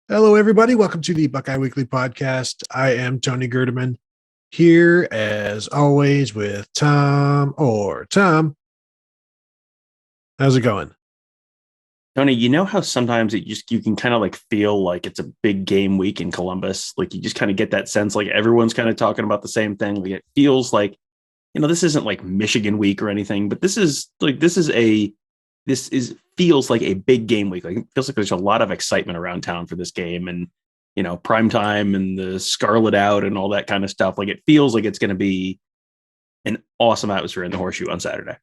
Hello, everybody. Welcome to the Buckeye Weekly Podcast. I am Tony Gerdeman here, as always, with Tom Orr. Tom, how's it going? Tony, you know how sometimes you can kind of like feel like it's a big game week in Columbus. Like you just kind of get that sense like everyone's kind of talking about the same thing. Like it feels like, this isn't like Michigan week or anything, but this is feels like a big game week. Like it feels like there's a lot of excitement around town for this game and prime time and the Scarlet out and all that kind of stuff. Like it feels like it's going to be an awesome atmosphere in the Horseshoe on Saturday.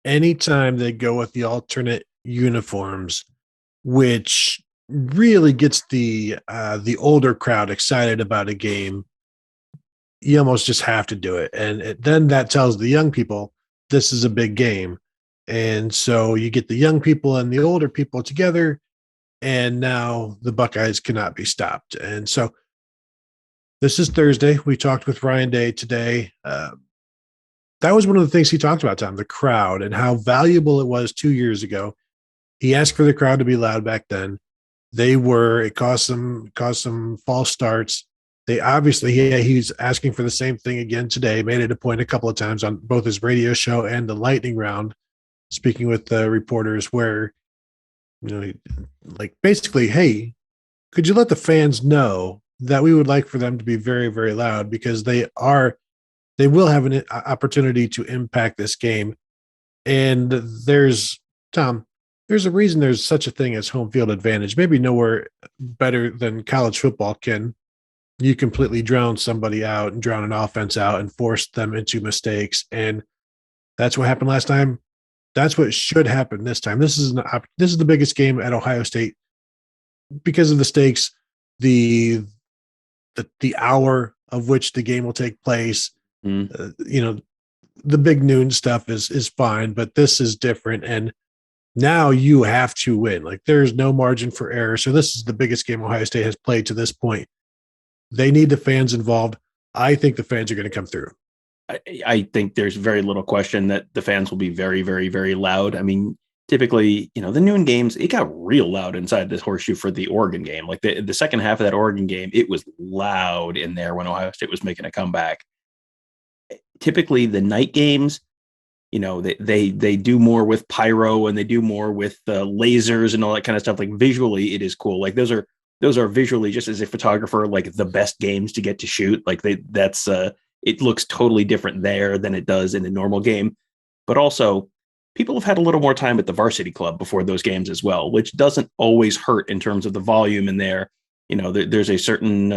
Anytime they go with the alternate uniforms, which really gets the older crowd excited about a game, you almost just have to do it. And then that tells the young people this is a big game. And so you get the young people and the older people together, and now the Buckeyes cannot be stopped. And so this is Thursday. We talked with Ryan Day today. That was one of the things he talked about, Tom, the crowd and how valuable it was 2 years ago. He asked for the crowd to be loud back then. It caused some false starts. They obviously, he's asking for the same thing again today, made it a point a couple of times on both his radio show and the lightning round, speaking with the reporters where, like basically, hey, could you let the fans know that we would like for them to be very, very loud because they will have an opportunity to impact this game. And Tom, there's a reason there's such a thing as home field advantage. Maybe nowhere better than college football can. You completely drown somebody out and drown an offense out and force them into mistakes. And that's what happened last time. That's what should happen this time. This is the biggest game at Ohio State because of the stakes, the hour of which the game will take place. The big noon stuff is fine, but this is different. And now you have to win. Like there's no margin for error. So this is the biggest game Ohio State has played to this point. They need the fans involved. I think the fans are going to come through. I think there's very little question that the fans will be very, very, very loud. I mean, typically, the noon games, it got real loud inside this Horseshoe for the Oregon game. Like the second half of that Oregon game, it was loud in there when Ohio State was making a comeback. Typically, the night games, they do more with pyro and they do more with lasers and all that kind of stuff. Like visually, it is cool. Like those are visually, just as a photographer, like the best games to get to shoot. Like it looks totally different there than it does in a normal game. But also, people have had a little more time at the varsity club before those games as well, which doesn't always hurt in terms of the volume in there. There's a certain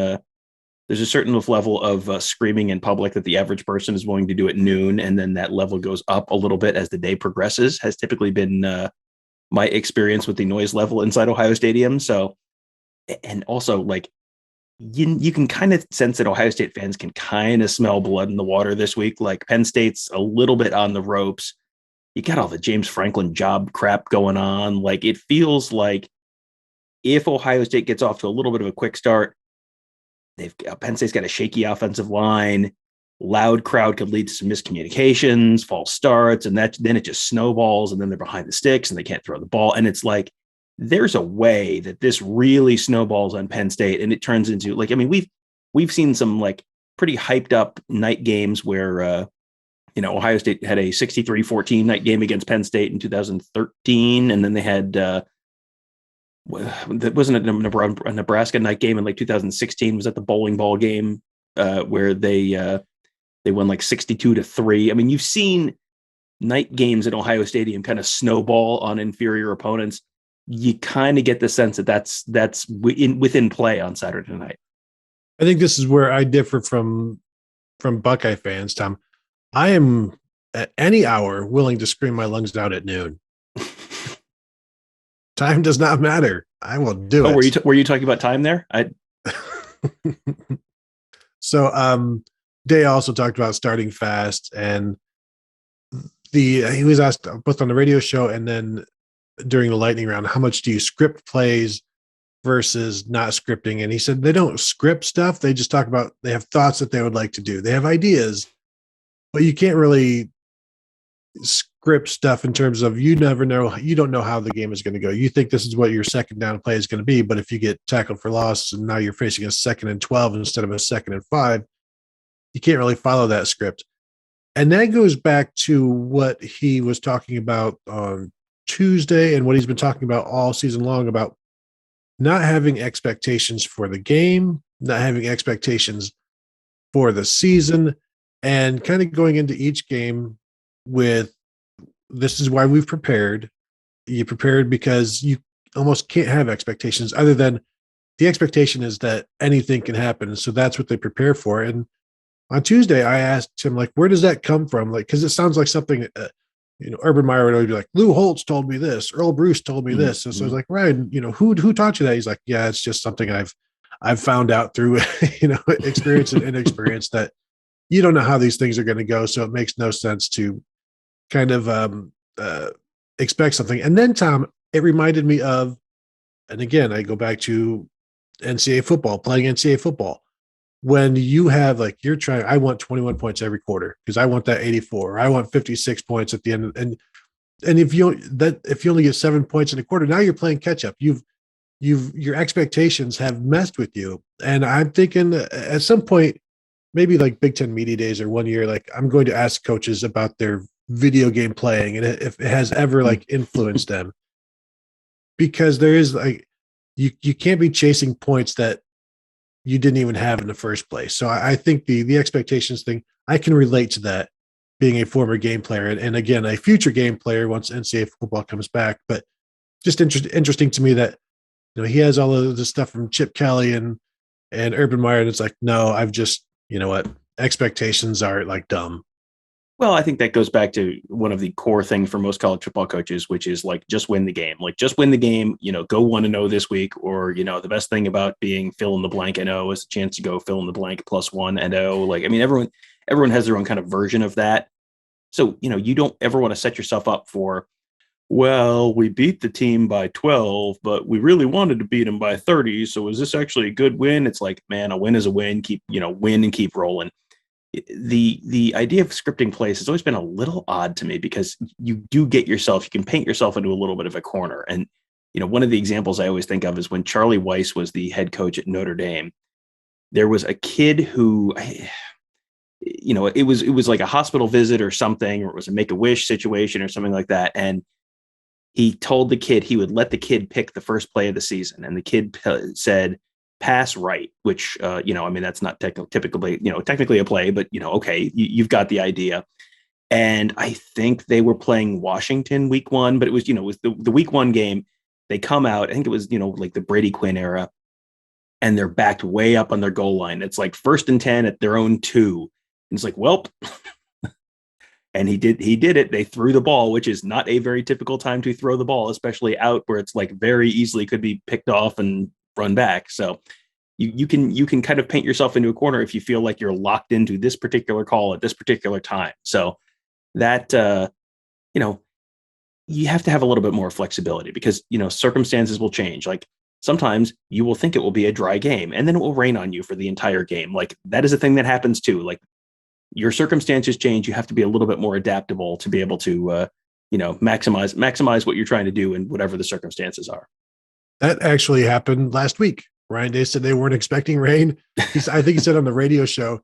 level of screaming in public that the average person is willing to do at noon, and then that level goes up a little bit as the day progresses. Has typically been my experience with the noise level inside Ohio Stadium. So, and also like you can kind of sense that Ohio State fans can kind of smell blood in the water this week. Like Penn State's a little bit on the ropes. You got all the James Franklin job crap going on. Like it feels like if Ohio State gets off to a little bit of a quick start, Penn State's got a shaky offensive line. Loud crowd could lead to some miscommunications, false starts, and then it just snowballs, and then they're behind the sticks and they can't throw the ball. And it's like there's a way that this really snowballs on Penn State, and it turns into like, I mean, we've seen some like pretty hyped up night games where Ohio State had a 63-14 night game against Penn State in 2013, and then they had that wasn't a Nebraska night game in like 2016. Was that the bowling ball game where they won like 62-3? I mean, you've seen night games at Ohio Stadium kind of snowball on inferior opponents. You kind of get the sense that that's within play on Saturday night. I think this is where I differ from Buckeye fans, Tom. I am at any hour willing to scream my lungs out at noon. Time does not matter. I will do it. Were you talking about time there? So Day also talked about starting fast, and he was asked both on the radio show and then during the lightning round, how much do you script plays versus not scripting? And he said they don't script stuff. They just talk about, they have thoughts that they would like to do. They have ideas, but you can't really script stuff in terms of you never know, you don't know how the game is going to go. You think this is what your second down play is going to be, but if you get tackled for loss and now you're facing a 2nd and 12 instead of a 2nd and 5, you can't really follow that script. And that goes back to what he was talking about on Tuesday and what he's been talking about all season long about not having expectations for the game, not having expectations for the season, and kind of going into each game with, this is why we've prepared. You prepared because you almost can't have expectations other than the expectation is that anything can happen. So that's what they prepare for. And on Tuesday, I asked him, like, where does that come from? Like, because it sounds like something, Urban Meyer would always be like, Lou Holtz told me this, Earl Bruce told me this. And so I was like, Ryan, who taught you that? He's like, yeah, it's just something I've found out through, experience and inexperience that you don't know how these things are going to go. So it makes no sense to kind of expect something. And then, Tom, it reminded me of, and again, I go back to NCAA football, playing NCAA football. When you have I want 21 points every quarter because I want that 84. Or I want 56 points at the end. And if you only get 7 points in a quarter, now you're playing catch up. Your expectations have messed with you. And I'm thinking at some point, maybe like Big Ten Media Days or one year, like I'm going to ask coaches about their video game playing and if it has ever influenced them, because there is you can't be chasing points that you didn't even have in the first place. So I think the expectations thing, I can relate to that, being a former game player and again a future game player once NCAA football comes back. But just interesting to me that he has all of this stuff from Chip Kelly and Urban Meyer, and it's like, no, I've just, expectations are dumb. Well, I think that goes back to one of the core things for most college football coaches, which is just win the game. Just win the game, go 1-0 this week. Or, the best thing about being fill in the blank and O is a chance to go fill in the blank +1 and O. Everyone has their own kind of version of that. So, you don't ever want to set yourself up for, well, we beat the team by 12, but we really wanted to beat them by 30. So is this actually a good win? It's like, man, a win is a win. Keep, win and keep rolling. The idea of scripting plays has always been a little odd to me because you can paint yourself into a little bit of a corner. And, one of the examples I always think of is when Charlie Weiss was the head coach at Notre Dame. There was a kid who, it was like a hospital visit or something, or it was a Make-A-Wish situation or something like that. And he told the kid he would let the kid pick the first play of the season. And the kid said, pass right, which, that's not technically a play, but, okay, you've got the idea. And I think they were playing Washington week 1, but it was, it was the week 1 game. They come out, I think it was, like the Brady Quinn era, and they're backed way up on their goal line. It's like 1st and 10 at their own 2. And it's like, well, and he did it. They threw the ball, which is not a very typical time to throw the ball, especially out where it's very easily could be picked off and run back. So you can kind of paint yourself into a corner if you feel like you're locked into this particular call at this particular time. So that, you have to have a little bit more flexibility because, circumstances will change. Like sometimes you will think it will be a dry game and then it will rain on you for the entire game. Like that is a thing that happens too. Like your circumstances change. You have to be a little bit more adaptable to be able to, maximize what you're trying to do and whatever the circumstances are. That actually happened last week. Ryan Day said they weren't expecting rain. I think he said on the radio show,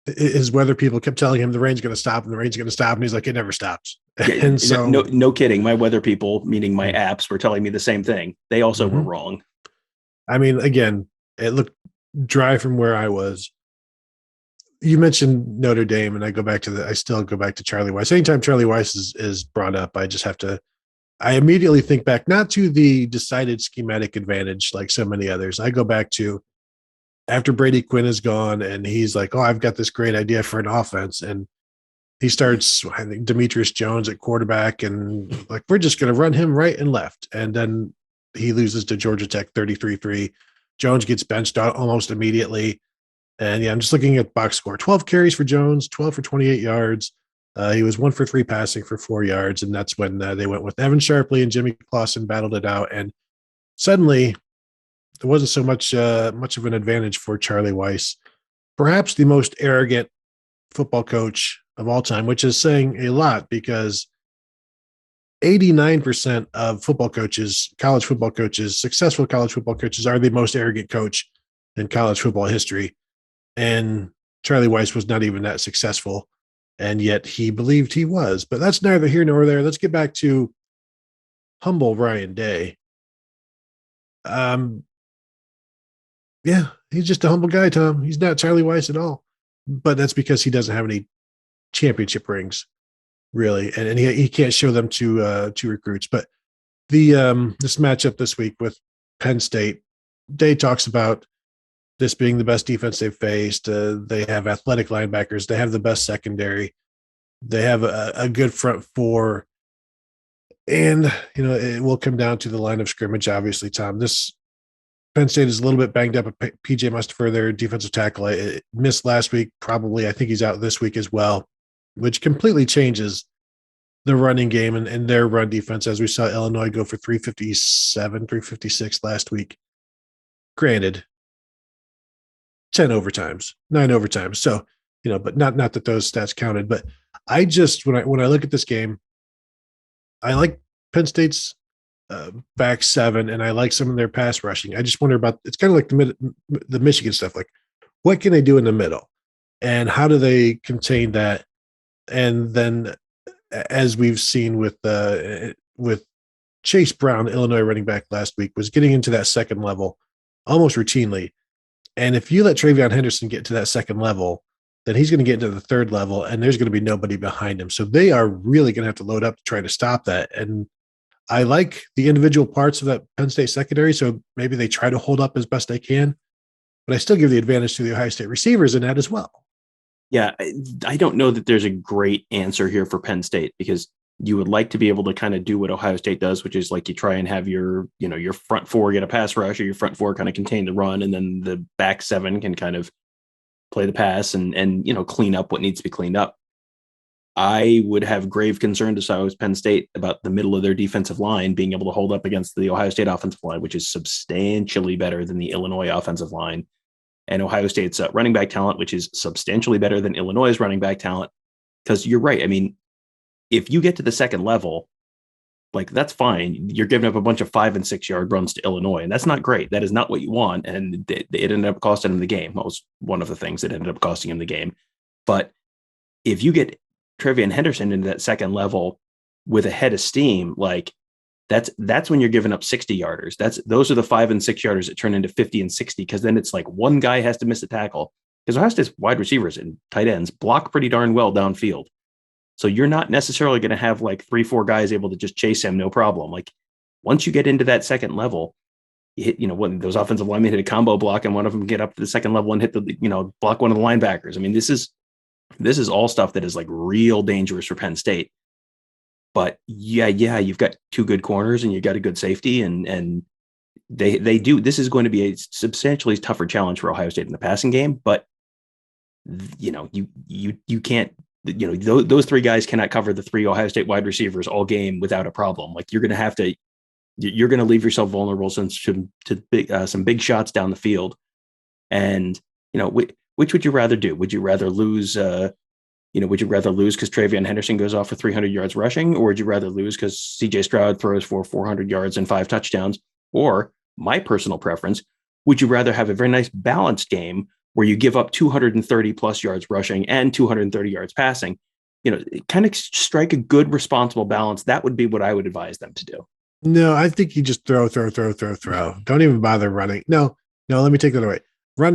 his weather people kept telling him the rain's going to stop and the rain's going to stop. And he's like, it never stops. Yeah, and so no kidding. My weather people, meaning my apps, were telling me the same thing. They also were wrong. I mean, again, it looked dry from where I was. You mentioned Notre Dame, and I still go back to Charlie Weiss. Anytime Charlie Weiss is brought up, I immediately think back, not to the decided schematic advantage like so many others. I go back to after Brady Quinn is gone and he's like, oh, I've got this great idea for an offense. And he starts, I think, Demetrius Jones at quarterback and we're just going to run him right and left. And then he loses to Georgia Tech 33-3. Jones gets benched out almost immediately. And I'm just looking at box score, 12 carries for Jones, 12 for 28 yards. He was 1 for 3 passing for 4 yards. And that's when they went with Evan Sharpley and Jimmy Clausen battled it out. And suddenly there wasn't so much of an advantage for Charlie Weiss, perhaps the most arrogant football coach of all time, which is saying a lot because 89% of football coaches, college football coaches, successful college football coaches are the most arrogant coach in college football history. And Charlie Weiss was not even that successful. And yet he believed he was. But that's neither here nor there. Let's get back to humble Ryan Day. Um, yeah, he's just a humble guy, Tom. He's not Charlie Weiss at all. But that's because he doesn't have any championship rings, really, and he can't show them to recruits. But the this matchup this week with Penn State, Day talks about this being the best defense they've faced. They have athletic linebackers. They have the best secondary. They have a good front four. And, it will come down to the line of scrimmage, obviously, Tom. This Penn State is a little bit banged up. PJ Mustipher, their defensive tackle, it missed last week. Probably, I think he's out this week as well, which completely changes the running game and their run defense, as we saw Illinois go for 357, 356 last week. Granted, 10 overtimes, 9 overtimes. So, but not that those stats counted. But I just, when I look at this game, I like Penn State's back seven, and I like some of their pass rushing. I just wonder about, it's kind of like the Michigan stuff. Like, what can they do in the middle, and how do they contain that? And then, as we've seen with Chase Brown, Illinois running back last week, was getting into that second level almost routinely. And if you let TreVeyon Henderson get to that second level, then he's going to get into the third level, and there's going to be nobody behind him. So they are really going to have to load up to try to stop that. And I like the individual parts of that Penn State secondary, so maybe they try to hold up as best they can. But I still give the advantage to the Ohio State receivers in that as well. Yeah, I don't know that there's a great answer here for Penn State, because you would like to be able to kind of do what Ohio State does, which is like you try and have your front four get a pass rush, or your front four kind of contain the run, and then the back seven can kind of play the pass and clean up what needs to be cleaned up. I would have grave concern as I was Penn State about the middle of their defensive line being able to hold up against the Ohio State offensive line, which is substantially better than the Illinois offensive line, and Ohio State's running back talent, which is substantially better than Illinois' running back talent. Because you're right. I mean, if you get to the second level, like, that's fine. You're giving up a bunch of 5 and 6 yard runs to Illinois, and that's not great. That is not what you want. And it ended up costing him the game. That was one of the things that ended up costing him the game. But if you get TreVeyon Henderson into that second level with a head of steam, like, that's when you're giving up 60 yarders. Those are the 5 and 6 yarders that turn into 50 and 60, because then it's like one guy has to miss a tackle, because Ohio State's wide receivers and tight ends block pretty darn well downfield. So you're not necessarily going to have like 3-4 guys able to just chase him, no problem. Like, once you get into that second level, you hit, when those offensive linemen hit a combo block, and one of them get up to the second level and hit the, block one of the linebackers. I mean, this is all stuff that is like real dangerous for Penn State. But yeah, you've got 2 good corners and you got a good safety, and they do. This is going to be a substantially tougher challenge for Ohio State in the passing game. But you can't. Those 3 guys cannot cover the 3 Ohio State wide receivers all game without a problem. Like, you're going to leave yourself vulnerable to some big shots down the field. And, which would you rather do? Would you rather lose, because TreVeyon Henderson goes off for 300 yards rushing, or would you rather lose because CJ Stroud throws for 400 yards and 5 touchdowns? Or, my personal preference, would you rather have a very nice balanced game where you give up 230 plus yards rushing and 230 yards passing? Kind of strike a good, responsible balance. That would be what I would advise them to do. No, I think you just throw. Don't even bother running. No, let me take that away. Run.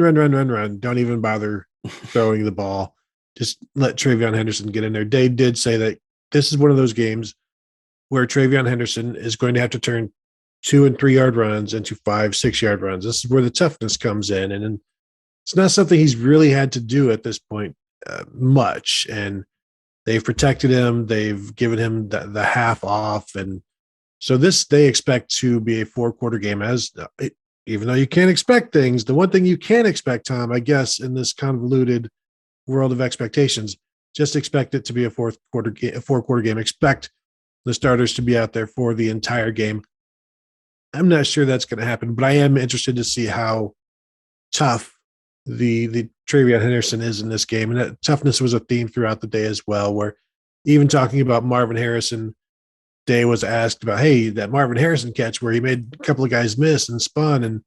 Don't even bother throwing the ball. Just let TreVeyon Henderson get in there. Dave did say that this is one of those games where TreVeyon Henderson is going to have to turn 2 and 3 yard runs into 5, 6 yard runs. This is where the toughness comes in. And it's not something he's really had to do at this point much. And they've protected him. They've given him the half off. And so they expect to be a 4-quarter game, even though you can't expect things. The one thing you can expect, Tom, I guess, in this convoluted world of expectations, just expect it to be a 4-quarter game. Expect the starters to be out there for the entire game. I'm not sure that's going to happen, but I am interested to see how tough the TreVeyon Henderson is in this game. And that toughness was a theme throughout the day as well, where even talking about Marvin Harrison Day was asked about, hey, that Marvin Harrison catch where he made a couple of guys miss and spun, and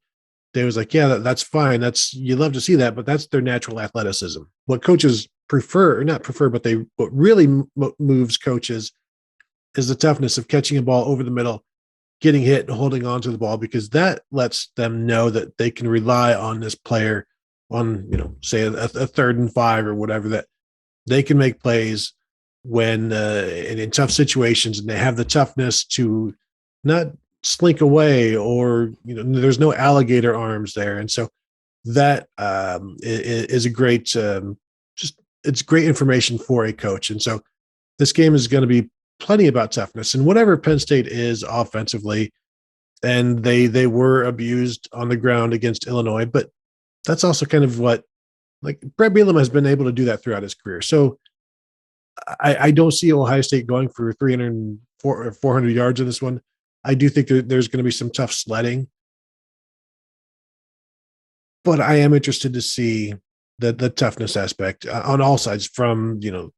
Day was like, yeah, that's fine. You love to see that, but that's their natural athleticism. What coaches prefer, or not prefer, but what really moves coaches is the toughness of catching a ball over the middle, getting hit and holding on to the ball, because that lets them know that they can rely on this player on, say a 3rd and 5 or whatever, that they can make plays when in tough situations, and they have the toughness to not slink away, or there's no alligator arms there. And so that is a great it's great information for a coach. And so this game is going to be plenty about toughness, and whatever Penn State is offensively, and they were abused on the ground against Illinois, but that's also kind of what, like, Brett Bielema has been able to do that throughout his career. So I don't see Ohio State going for 300 or 400 yards in this one. I do think there's going to be some tough sledding, but I am interested to see the toughness aspect on all sides, from, in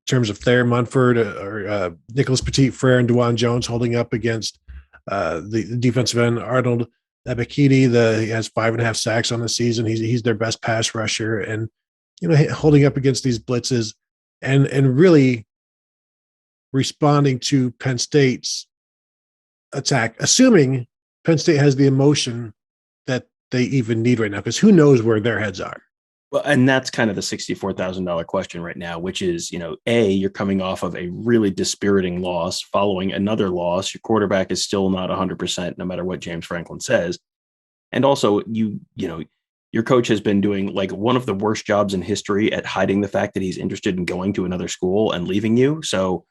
terms of Thayer Munford or Nicholas Petit-Frere and DeJuan Jones holding up against the defensive end Arnold Ebiketie. He has 5.5 sacks on the season. He's their best pass rusher, and holding up against these blitzes and really responding to Penn State's attack, assuming Penn State has the emotion that they even need right now, because who knows where their heads are. Well, and that's kind of the $64,000 question right now, which is, you're coming off of a really dispiriting loss following another loss. Your quarterback is still not 100%, no matter what James Franklin says. And also, your coach has been doing like one of the worst jobs in history at hiding the fact that he's interested in going to another school and leaving you. So,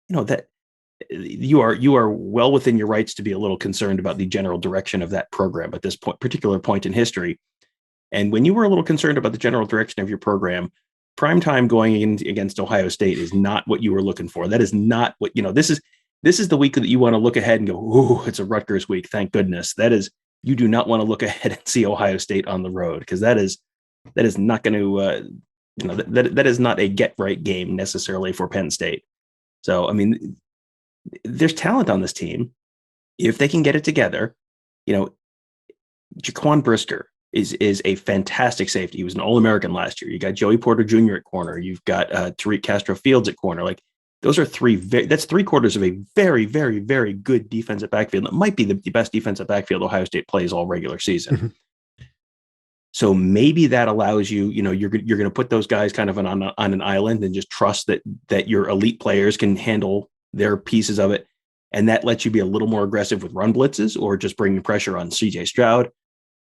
that you are well within your rights to be a little concerned about the general direction of that program at this particular point in history. And when you were a little concerned about the general direction of your program, primetime going in against Ohio State is not what you were looking for. That is not what, this is the week that you want to look ahead and go, ooh, it's a Rutgers week. Thank goodness. You do not want to look ahead and see Ohio State on the road, because that is not going to, that is not a get right game necessarily for Penn State. So, I mean, there's talent on this team. If they can get it together, Jaquan Brisker is a fantastic safety. He was an All-American last year. You got Joey Porter Jr. at corner. You've got Tariq Castro Fields at corner. Like, those are that's 3/4 of a very, very, very good defensive backfield. It might be the best defensive backfield Ohio State plays all regular season. Mm-hmm. So maybe that allows you, you're going to put those guys kind of on an island and just trust that your elite players can handle their pieces of it. And that lets you be a little more aggressive with run blitzes or just bringing pressure on CJ Stroud.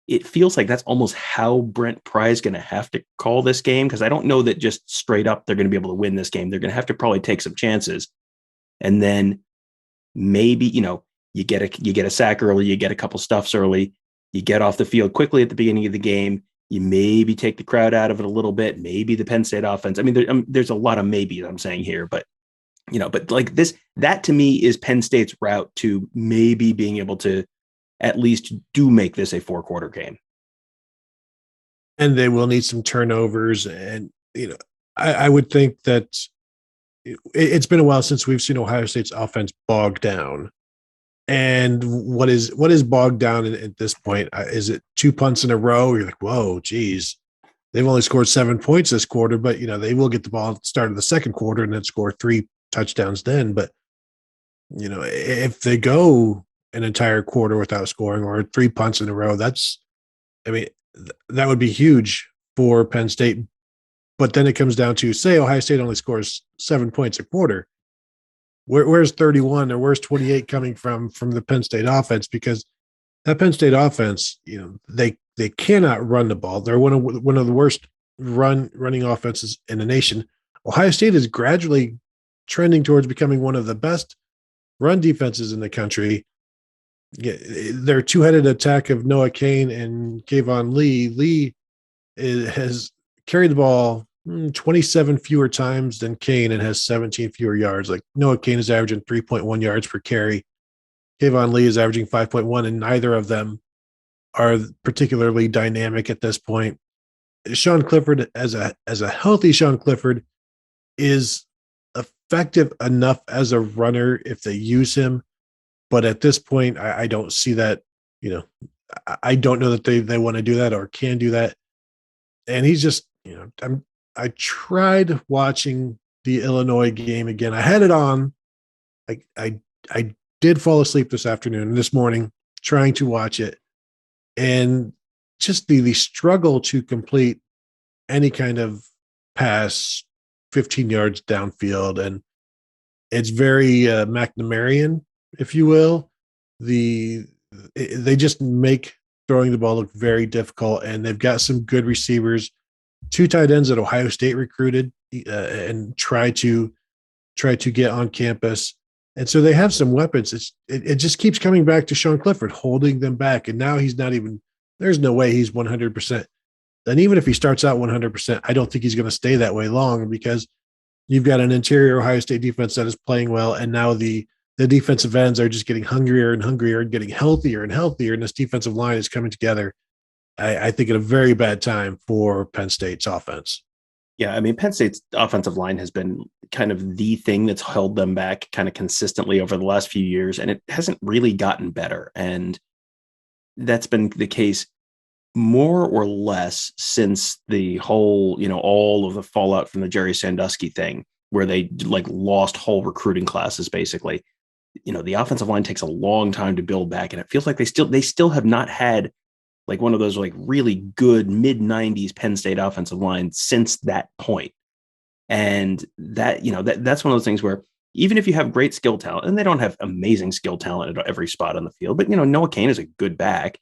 It feels like that's almost how Brent Pry is going to have to call this game, because I don't know that just straight up they're going to be able to win this game. They're going to have to probably take some chances. And then maybe, you get a sack early, you get a couple stuffs early, you get off the field quickly at the beginning of the game, you maybe take the crowd out of it a little bit, maybe the Penn State offense. I mean, there's a lot of maybes I'm saying here, but like this, that to me is Penn State's route to maybe being able to at least do make this a 4-quarter game. And they will need some turnovers. And, I would think that it's been a while since we've seen Ohio State's offense bogged down. And what is bogged down at this point? Is it 2 punts in a row? You're like, whoa, geez. They've only scored 7 points this quarter, but, they will get the ball at the start of the second quarter and then score 3 touchdowns then. But, if they go an entire quarter without scoring, or 3 punts in a row, that would be huge for Penn State. But then it comes down to, say Ohio State only scores 7 points a quarter. Where's 31 or where's 28 coming from the Penn State offense? Because that Penn State offense, they cannot run the ball. They're one of the worst running offenses in the nation. Ohio State is gradually trending towards becoming one of the best run defenses in the country. Their two-headed attack of Noah Cain and Kayvon Lee. Lee has carried the ball 27 fewer times than Cain and has 17 fewer yards. Like, Noah Cain is averaging 3.1 yards per carry. Kayvon Lee is averaging 5.1, and neither of them are particularly dynamic at this point. Sean Clifford, as a healthy Sean Clifford, is a effective enough as a runner if they use him. But at this point, I don't see that, you know, I don't know that they want to do that or can do that. And he's just, I tried watching the Illinois game again. I had it on. I did fall asleep this morning, trying to watch it. And just the struggle to complete any kind of pass 15 yards downfield. And it's very McNamarian, if you will. They just make throwing the ball look very difficult, and they've got some good receivers, 2 tight ends that Ohio State recruited and try to get on campus. And so they have some weapons. It just keeps coming back to Sean Clifford holding them back. And now he's not even, there's no way he's 100%. And even if he starts out 100%, I don't think he's going to stay that way long, because you've got an interior Ohio State defense that is playing well. And now the defensive ends are just getting hungrier and hungrier and getting healthier and healthier. And this defensive line is coming together, I think, at a very bad time for Penn State's offense. Yeah, I mean, Penn State's offensive line has been kind of the thing that's held them back kind of consistently over the last few years, and it hasn't really gotten better. And that's been the case more or less since the whole, all of the fallout from the Jerry Sandusky thing, where they lost whole recruiting classes, basically. The offensive line takes a long time to build back, and it feels like they still have not had one of those really good mid-90s Penn State offensive lines since that point. And that, that's one of those things where even if you have great skill talent, and they don't have amazing skill talent at every spot on the field, but, Noah Cain is a good back,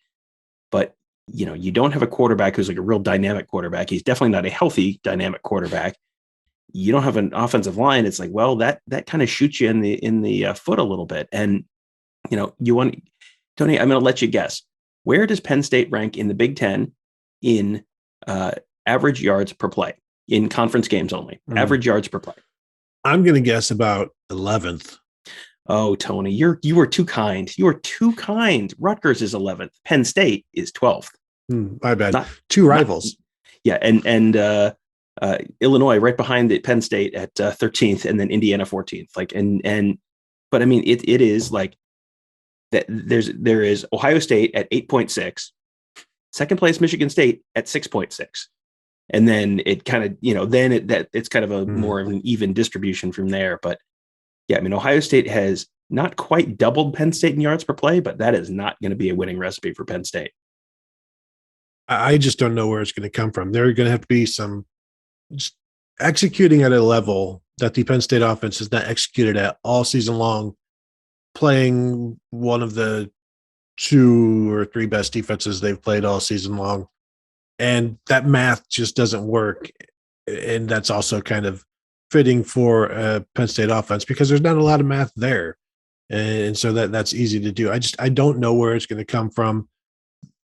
but, you don't have a quarterback who's a real dynamic quarterback. He's definitely not a healthy dynamic quarterback. You don't have an offensive line. It's that kind of shoots you in the foot a little bit. And, you want, Tony, I'm going to let you guess. Where does Penn State rank in the Big Ten in average yards per play in conference games only? Average yards per play. I'm going to guess about 11th. Oh, Tony, you were too kind. You are too kind. Rutgers is 11th. Penn State is 12th. My bad. Two rivals. And Illinois right behind Penn State at 13th, and then Indiana 14th. But I mean, it is that there is Ohio State at 8.6, second place Michigan State at 6.6, and then it kind of it's kind of a more of an even distribution from there. But yeah, I mean, Ohio State has not quite doubled Penn State in yards per play, but that is not going to be a winning recipe for Penn State. I just don't know where it's going to come from. There are going to have to be some just executing at a level that the Penn State offense has not executed at all season long, playing one of the 2 or 3 best defenses they've played all season long. And that math just doesn't work. And that's also kind of fitting for a Penn State offense, because there's not a lot of math there. And so that's easy to do. I don't know where it's going to come from.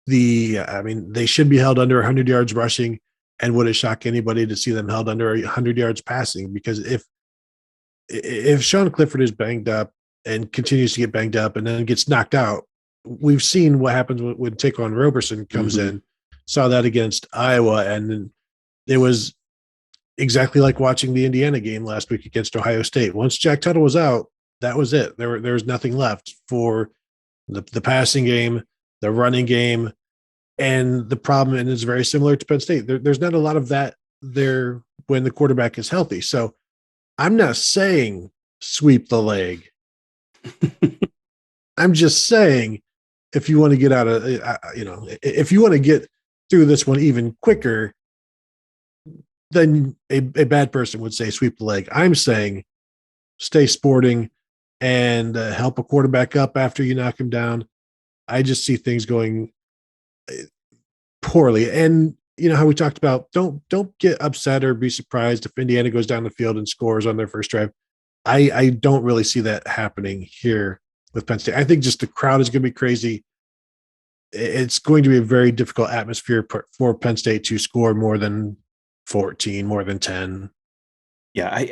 They should be held under 100 yards rushing, and would it shock anybody to see them held under 100 yards passing? Because if Sean Clifford is banged up and continues to get banged up and then gets knocked out, we've seen what happens when Taquan Roberson comes in. Saw that against Iowa, and it was exactly like watching the Indiana game last week against Ohio State. Once Jack Tuttle was out, that was it. There was nothing left for the passing game, the running game, and the problem, and it's very similar to Penn State. There's not a lot of that there when the quarterback is healthy. So I'm not saying sweep the leg. I'm just saying, if you want to get out of, if you want to get through this one even quicker, then a bad person would say sweep the leg. I'm saying stay sporting and help a quarterback up after you knock him down. I just see things going poorly. And how we talked about, don't get upset or be surprised if Indiana goes down the field and scores on their first drive. I don't really see that happening here with Penn State. I think just the crowd is going to be crazy. It's going to be a very difficult atmosphere for Penn State to score more than 14, more than 10. Yeah,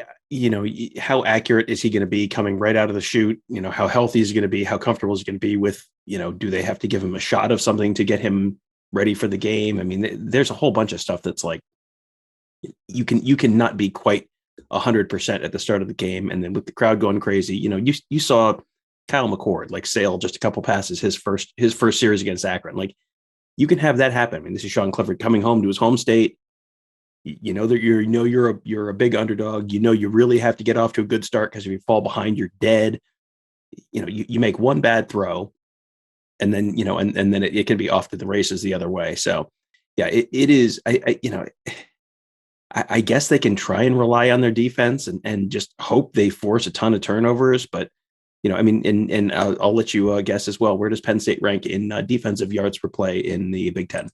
how accurate is he going to be coming right out of the chute? How healthy is he going to be? How comfortable is he going to be with, do they have to give him a shot of something to get him ready for the game? I mean, there's a whole bunch of stuff that's you can not be quite 100% at the start of the game. And then with the crowd going crazy, you saw Kyle McCord like sail just a couple passes his first series against Akron. Like, you can have that happen. I mean, this is Sean Clifford coming home to his home state. You know that you're a big underdog. You really have to get off to a good start, because if you fall behind, you're dead. You make one bad throw, and then and then it can be off to the races the other way. So yeah, it is. I guess they can try and rely on their defense and just hope they force a ton of turnovers. But I mean, and I'll let you guess as well. Where does Penn State rank in defensive yards per play in the Big Ten?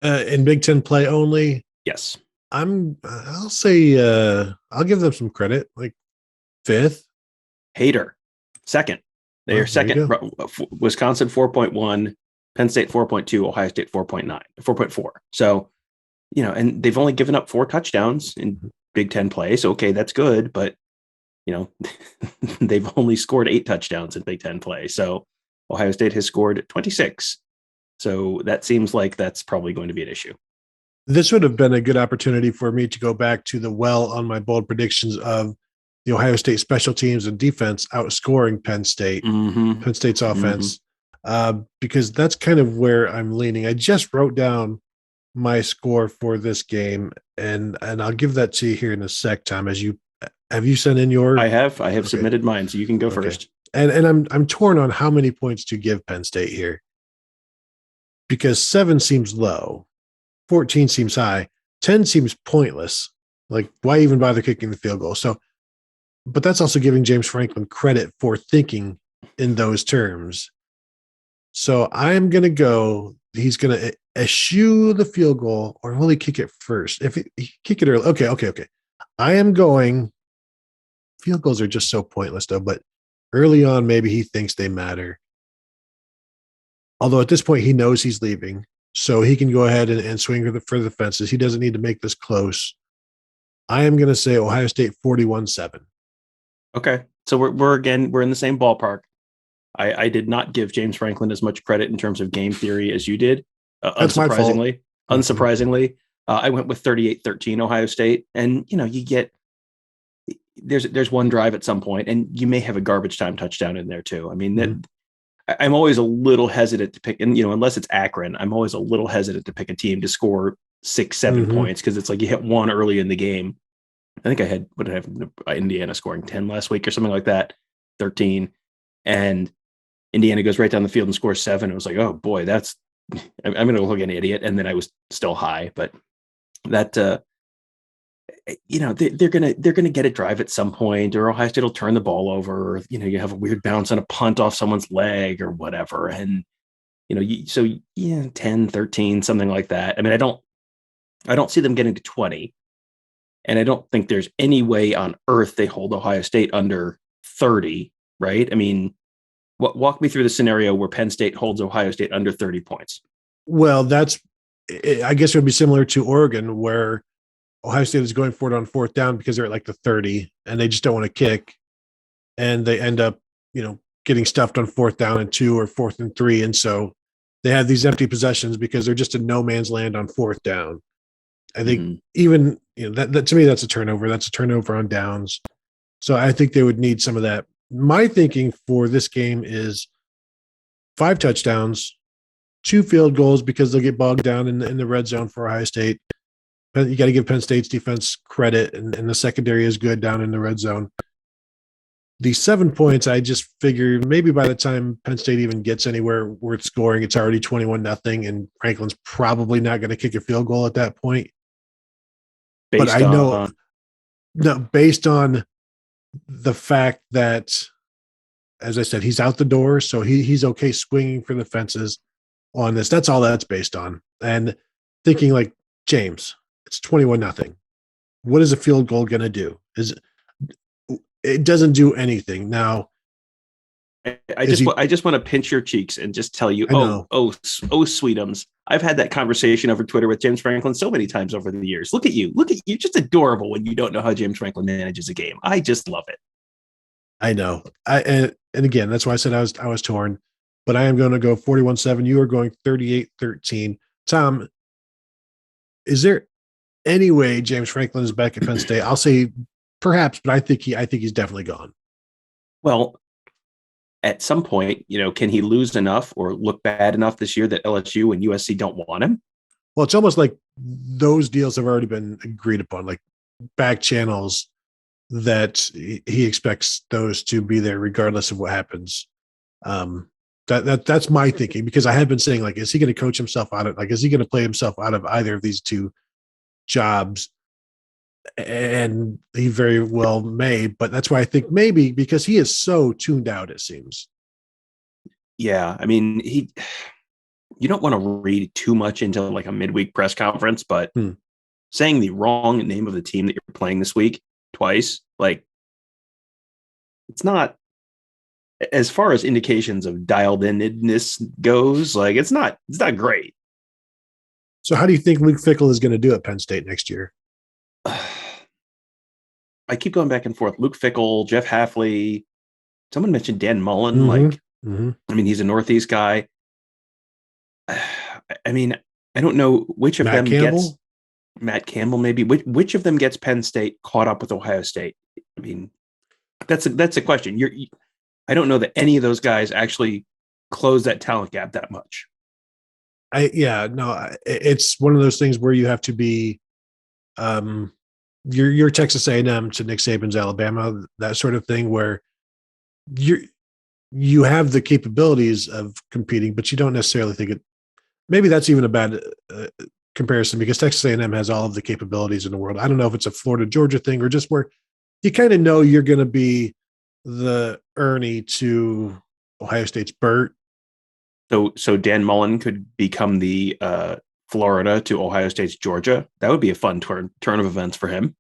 In Big Ten play only, Yes. I'll say I'll give them some credit, like 5th. Hater, 2nd. They are 2nd. Wisconsin 4.1, Penn State 4.2, Ohio State 4.4. So, and they've only given up 4 touchdowns in Big Ten play. So, okay, that's good, but they've only scored 8 touchdowns in Big Ten play. So Ohio State has scored 26. So that seems like that's probably going to be an issue. This would have been a good opportunity for me to go back to the well on my bold predictions of the Ohio State special teams and defense outscoring Penn State, Penn State's offense, because that's kind of where I'm leaning. I just wrote down my score for this game, and I'll give that to you here in a sec, Tom. Have you sent in your? I have submitted mine, so you can go first. And I'm torn on how many points to give Penn State here, because 7 seems low, 14 seems high, 10 seems pointless. Like, why even bother kicking the field goal? So, but that's also giving James Franklin credit for thinking in those terms. So I'm going to go, he's going to eschew the field goal, or will he kick it first? If he kick it early, okay. I am going, field goals are just so pointless though, but early on, maybe he thinks they matter. Although at this point, he knows he's leaving, so he can go ahead and swing for the fences. He doesn't need to make this close. I am going to say Ohio State 41-7. Okay. So we're in the same ballpark. I did not give James Franklin as much credit in terms of game theory as you did. That's Unsurprisingly. my fault. Unsurprisingly, I went with 38-13 Ohio State. And, you get, there's one drive at some point, and you may have a garbage time touchdown in there too. I mean, I'm always a little hesitant to pick, and unless it's Akron, I'm always a little hesitant to pick a team to score 6-7 points, because it's like you hit one early in the game. I think I had Indiana scoring 10 last week or something like that, 13, and Indiana goes right down the field and scores 7. It was like, oh boy, I'm going to look like an idiot, and then I was still high, but that they're gonna get a drive at some point, or Ohio State will turn the ball over, or you have a weird bounce on a punt off someone's leg or whatever, and 10, 13, something like that. I mean, I don't see them getting to 20, and I don't think there's any way on earth they hold Ohio State under 30, right? I mean, walk me through the scenario where Penn State holds Ohio State under 30 points. Well, I guess it would be similar to Oregon, where Ohio State is going for it on 4th down because they're at like the 30 and they just don't want to kick. And they end up, getting stuffed on 4th down and 2 or 4th and 3. And so they have these empty possessions because they're just in no man's land on 4th down. I think even, that to me, that's a turnover. That's a turnover on downs. So I think they would need some of that. My thinking for this game is 5 touchdowns, 2 field goals, because they'll get bogged down in the red zone for Ohio State. You got to give Penn State's defense credit, and the secondary is good down in the red zone. The 7 points, I just figure maybe by the time Penn State even gets anywhere worth scoring, it's already 21-0, and Franklin's probably not going to kick a field goal at that point. But I know, based on the fact that, as I said, he's out the door, so he's okay swinging for the fences on this. That's all that's based on. And thinking like, James, it's 21-0. What is a field goal going to do? It doesn't do anything. Now, I just want to pinch your cheeks and just tell you, oh, sweetums. I've had that conversation over Twitter with James Franklin so many times over the years. Look at you, just adorable when you don't know how James Franklin manages a game. I just love it. I know. And again, that's why I said I was torn, but I am going to go 41-7. You are going 38-13. Tom, is there anyway James Franklin is back at Penn State, I'll say perhaps, but I think he's definitely gone. Well, at some point, can he lose enough or look bad enough this year that LSU and USC don't want him? Well, it's almost like those deals have already been agreed upon, like back channels that he expects those to be there regardless of what happens. That's my thinking, because I have been saying, like, is he going to coach himself out of, like, is he going to play himself out of either of these two jobs? And he very well may, but that's why I think maybe, because he is so tuned out, it seems. Yeah. I mean, you don't want to read too much into like a midweek press conference, but saying the wrong name of the team that you're playing this week twice, like, it's not, as far as indications of dialed inness goes, like, it's not great. So how do you think Luke Fickell is going to do at Penn State next year? I keep going back and forth. Luke Fickell, Jeff Hafley, someone mentioned Dan Mullen. I mean, he's a Northeast guy. I mean, I don't know which of Matt them Campbell? gets Matt Campbell, maybe. Which of them gets Penn State caught up with Ohio State? I mean, that's a question. I don't know that any of those guys actually close that talent gap that much. It's one of those things where you have to be, you're Texas A&M to Nick Saban's Alabama, that sort of thing, where you have the capabilities of competing, but you don't necessarily think it. Maybe that's even a bad comparison, because Texas A&M has all of the capabilities in the world. I don't know if it's a Florida Georgia thing or just where you kind of know you're going to be the Ernie to Ohio State's Burt. So Dan Mullen could become the Florida to Ohio State's Georgia. That would be a fun turn of events for him.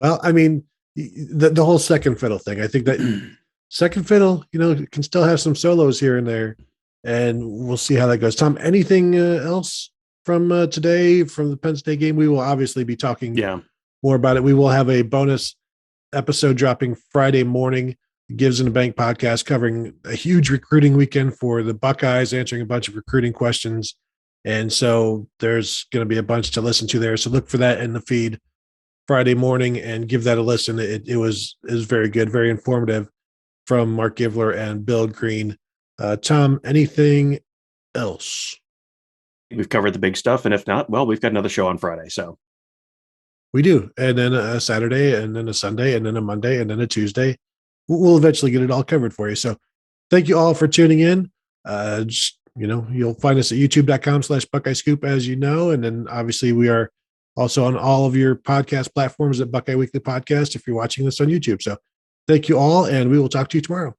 Well, I mean, the whole second fiddle thing, I think that second fiddle, can still have some solos here and there, and we'll see how that goes. Tom, anything else from today, from the Penn State game? We will obviously be talking more about it. We will have a bonus episode dropping Friday morning, Gives in the Bank podcast, covering a huge recruiting weekend for the Buckeyes, answering a bunch of recruiting questions. And so there's going to be a bunch to listen to there. So look for that in the feed Friday morning and give that a listen. It was very good, very informative, from Mark Givler and Bill Green. Tom, anything else? We've covered the big stuff. And if not, well, we've got another show on Friday. So we do. And then a Saturday, and then a Sunday, and then a Monday, and then a Tuesday. We'll eventually get it all covered for you. So thank you all for tuning in. You'll find us at youtube.com/Buckeye Scoop, as you know. And then obviously we are also on all of your podcast platforms at Buckeye Weekly Podcast if you're watching this on YouTube. So thank you all, and we will talk to you tomorrow.